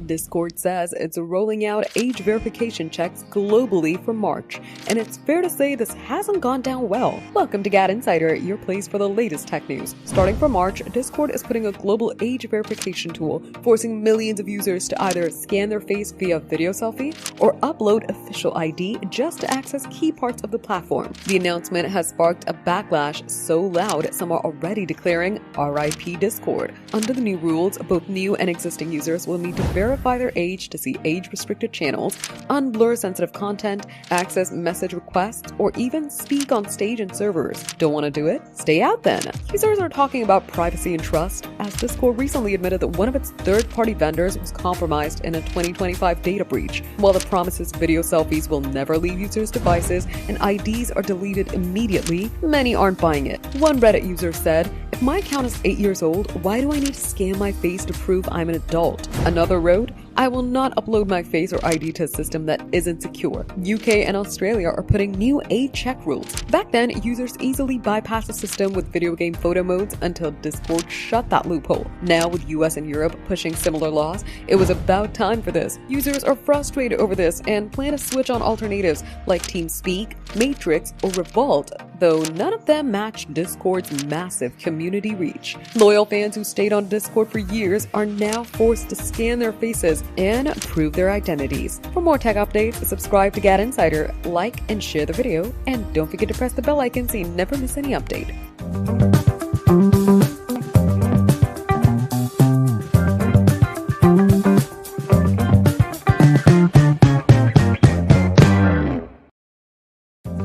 Discord says it's rolling out age verification checks globally from March, and it's fair to say this hasn't gone down well. Welcome to GadInsider, your place for the latest tech news. Starting from March, Discord is putting a global age verification tool, forcing millions of users to either scan their face via video selfie or upload official ID just to access key parts of the platform. The announcement has sparked a backlash so loud some are already declaring RIP Discord. Under the new rules, both new and existing users will need to verify their age to see age-restricted channels, unblur sensitive content, access message requests, or even speak on stage and servers. Don't want to do it? Stay out then! Users are talking about privacy and trust, as Discord recently admitted that one of its third-party vendors was compromised in a 2025 data breach. While the promises video selfies will never leave users' devices and IDs are deleted immediately, many aren't buying it. One Reddit user said, "If my account is 8 years old, why do I need to scan my face to prove I'm an adult?" Another wrote, "I will not upload my face or ID to a system that isn't secure." UK and Australia are putting new age check rules. Back then, users easily bypassed the system with video game photo modes until Discord shut that loophole. Now, with US and Europe pushing similar laws, it was about time for this. Users are frustrated over this and plan to switch on alternatives like TeamSpeak, Matrix, or Revolt, though none of them match Discord's massive community reach. Loyal fans who stayed on Discord for years are now forced to scan their faces and prove their identities. For more tech updates, subscribe to GadInsider, like and share the video, and don't forget to press the bell icon so you never miss any update.